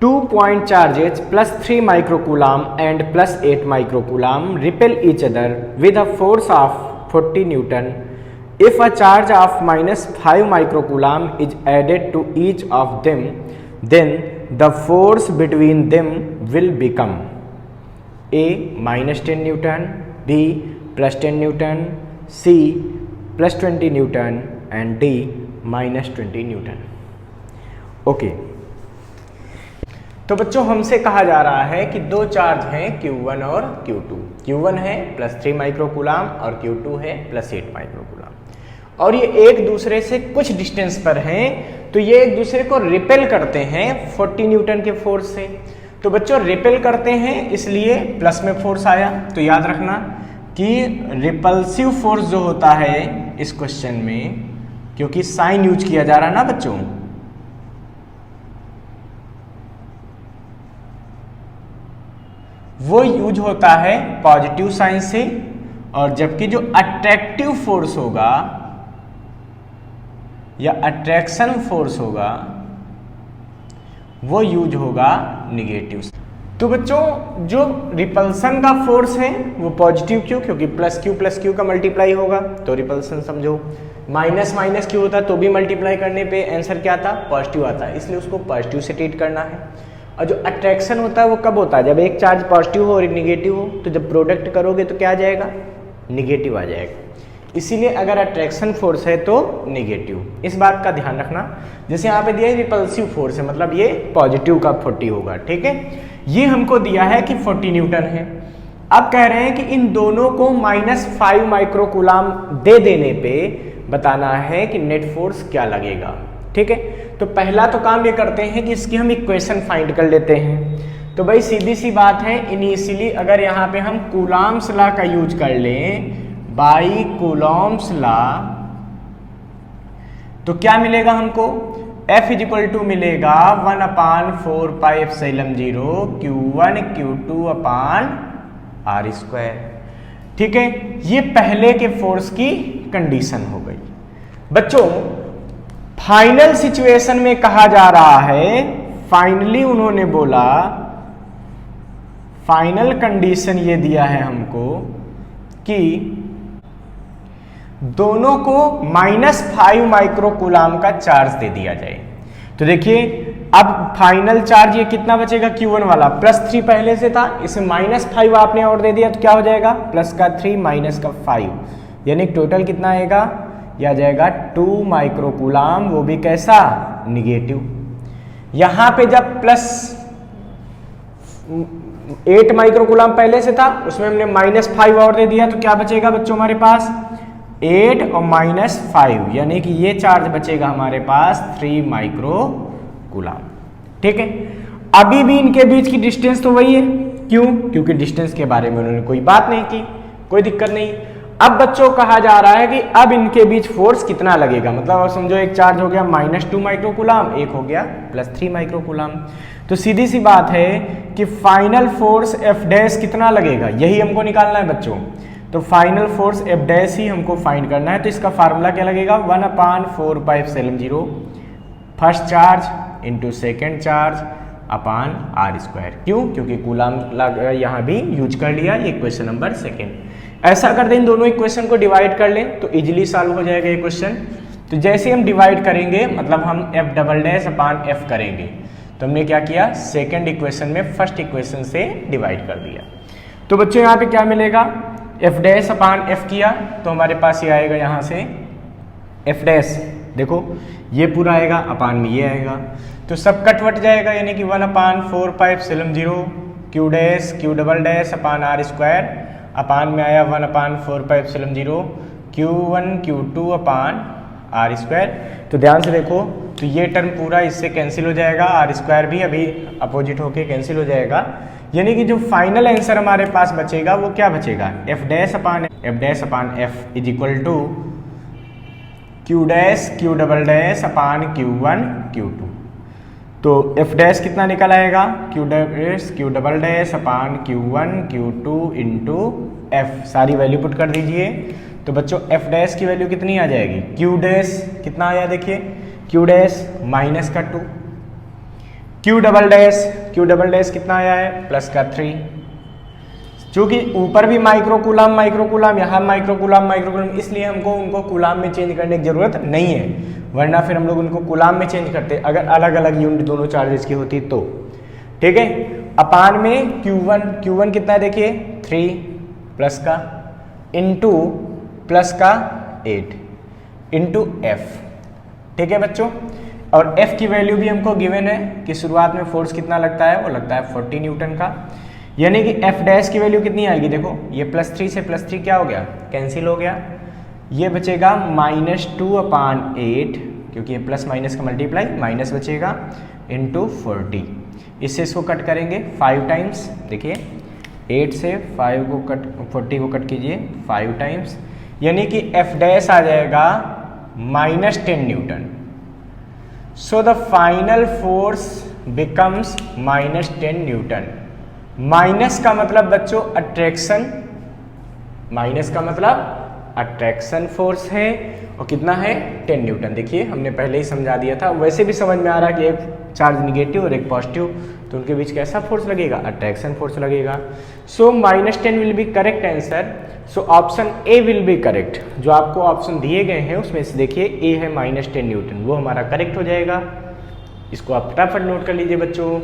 2 point charges plus 3 microcoulomb and plus 8 microcoulomb repel each other with a force of 40 Newton. If a charge of minus 5 microcoulomb is added to each of them, then the force between them will become A minus 10 Newton, B plus 10 Newton, C plus 20 Newton and D minus 20 Newton. Okay तो बच्चों हमसे कहा जा रहा है कि दो charge हैं Q1 और Q2. Q1 है प्लस 3 माइक्रोकूलाम और Q2 है प्लस 8 माइक्रोकूलाम और ये एक दूसरे से कुछ डिस्टेंस पर हैं, तो ये एक दूसरे को रिपेल करते हैं 40 न्यूटन के फोर्स से. तो बच्चों रिपेल करते हैं इसलिए प्लस में फोर्स आया. तो याद रखना कि रिपल्सिव फोर्स जो होता है इस क्वेश्चन में, क्योंकि साइन यूज किया जा रहा है ना बच्चों, वो यूज होता है पॉजिटिव साइन से, और जबकि जो अट्रैक्टिव फोर्स होगा या अट्रैक्शन फोर्स होगा वो यूज होगा निगेटिव. तो बच्चों जो रिपल्सन का फोर्स है वो पॉजिटिव क्यों, क्योंकि प्लस क्यू का मल्टीप्लाई होगा तो रिपल्सन समझो. माइनस माइनस क्यू होता तो भी मल्टीप्लाई करने पे आंसर क्या आता, पॉजिटिव आता, इसलिए उसको पॉजिटिव से ट्रीट करना है. और जो अट्रैक्शन होता है वो कब होता है, जब एक चार्ज पॉजिटिव हो और एक निगेटिव हो, तो जब प्रोडक्ट करोगे तो क्या आ जाएगा, निगेटिव आ जाएगा. इसीलिए अगर अट्रैक्शन फोर्स है तो निगेटिव, इस बात का ध्यान रखना. जैसे यहाँ पे दिया है रिपल्सिव फोर्स है, मतलब ये पॉजिटिव का 40 होगा. ठीक है, ये हमको दिया है कि 40 न्यूटन है. अब कह रहे हैं कि इन दोनों को माइनस 5 माइक्रोकूलाम दे देने पे बताना है कि नेट फोर्स क्या लगेगा. ठीक है, तो पहला तो काम ये करते हैं कि इसकी हम इक्वेशन फाइंड कर लेते हैं. तो भाई सीधी सी बात है, इनिशियली अगर यहाँ पे हम कूलॉम्स लॉ का यूज कर लें, बाई कूलॉम्स लॉ, तो क्या मिलेगा हमको, F इज इक्वल टू मिलेगा 1/4πε0 Q1 Q2 अपान R स्क्वायर. ठीक है, ये पहले के फोर्स की कंडीशन हो गई. बच्चों फाइनल सिचुएशन में कहा जा रहा है, फाइनली उन्होंने बोला, फाइनल कंडीशन ये दिया है हमको कि दोनों को -5 माइक्रोकूलाम का चार्ज दे दिया जाए. तो देखिए अब फाइनल चार्ज ये कितना बचेगा, Q1 वाला +3 पहले से था, इसमें -5 आपने और दे दिया तो क्या हो जाएगा, प्लस का 3 माइनस का 5, यानी टोटल कितना आएगा, यह आ जाएगा 2 माइक्रोकूलाम, वो भी कैसा, निगेटिव. यहां पे जब +8 माइक्रोकूलाम पहले से था, उसमें हमने -5 और दे दिया तो क्या बचेगा बच्चों हमारे पास, 8 और -5, यानी कि ये चार्ज बचेगा हमारे पास 3 माइक्रोकूलाम. ठीक है, अभी भी इनके बीच की डिस्टेंस तो वही है. क्यों, क्योंकि डिस्टेंस के बारे में उन्होंने कोई बात नहीं की, कोई दिक्कत नहीं. अब बच्चों कहा जा रहा है कि अब इनके बीच फोर्स कितना लगेगा, मतलब अब समझो एक चार्ज हो गया -2 माइक्रोकूलाम, एक हो गया +3 माइक्रोकूलाम. तो सीधी सी बात है कि फाइनल फोर्स F डैश कितना लगेगा, यही हमको निकालना है बच्चों. तो फाइनल फोर्स F डैश ही हमको फाइंड करना है. तो इसका फार्मूला क्या लगेगा, 1/4πε0 first charge into second charge upon R square. क्यों, क्योंकि कूलाम यहाँ भी यूज कर लिया, ये क्वेश्चन नंबर 2. ऐसा कर दें इन दोनों इक्वेशन को डिवाइड कर लें तो इजीली सॉल्व हो जाएगा ये क्वेश्चन. तो जैसे हम डिवाइड करेंगे, मतलब हम F double dash upon F करेंगे, तो हमने क्या किया, सेकंड इक्वेशन में फर्स्ट इक्वेशन से डिवाइड कर दिया. तो बच्चों यहाँ पे क्या मिलेगा, F डैश अपान F किया तो हमारे पास ये आएगा, यहाँ से F डैश देखो ये पूरा आएगा, अपान में ये आएगा, तो सब कट जाएगा, यानी कि 1/4πε0 Q dash Q double dash upon R square, upon में आया 1/4πε0 Q1 Q2 अपान R स्क्वायर. तो ध्यान से देखो, तो ये टर्म पूरा इससे कैंसिल हो जाएगा, R स्क्वायर भी अभी अपोजिट होके कैंसिल हो जाएगा, यानी कि जो फाइनल आंसर हमारे पास बचेगा वो क्या बचेगा, F dash upon F is equal to Q dash Q double dash upon Q1 Q2. तो F डैश कितना निकल आएगा, Q dash Q double dash upon Q1 Q2 into F, सारी वैल्यू पुट कर दीजिए. तो बच्चों F डैश की वैल्यू कितनी आ जाएगी, Q डैश कितना आया देखिए, Q dash -2, Q double dash कितना आया है प्लस का 3, क्योंकि ऊपर भी माइक्रो कूलाम यहाँ माइक्रो कूलाम इसलिए हमको उनको कूलाम में चेंज करने की जरूरत नहीं है, वरना फिर हम लोग उनको कूलाम में चेंज करते अगर अलग अलग यूनिट दोनों चार्जेस की होती तो। ठीक है, अपान में Q1 कितना है देखिए 3 प्लस का इंटू प्लस का 8 इंटू F। ठीक है बच्चों, और F की वैल्यू भी हमको गिवन है कि शुरुआत में फोर्स कितना लगता है, वो लगता है 40 न्यूटन का, यानी कि F डैश की वैल्यू कितनी आएगी, देखो ये +3 से +3 क्या हो गया, कैंसिल हो गया, ये बचेगा -2/8, क्योंकि ये प्लस माइनस का मल्टीप्लाई, माइनस बचेगा इंटू 40। इससे इसको कट करेंगे 5 टाइम्स, देखिए 8 से 5 को कट 40 को कट कीजिए 5 टाइम्स, यानी कि F डैश आ जाएगा -10 Newton. So the final force becomes -10 Newton. Minus का मतलब बच्चों अट्रैक्शन, माइनस का मतलब अट्रैक्शन फोर्स है, और कितना है 10 न्यूटन। देखिए हमने पहले ही समझा दिया था, वैसे भी समझ में आ रहा है कि एक चार्ज निगेटिव और एक पॉजिटिव, तो उनके बीच कैसा फोर्स लगेगा, अट्रैक्शन फोर्स लगेगा। सो -10 will be correct answer. So option A will be correct. जो आपको ऑप्शन दिए गए हैं उसमें से देखिए ए है -10 न्यूटन, वो हमारा करेक्ट हो जाएगा। इसको आप फटाफट नोट कर लीजिए बच्चों।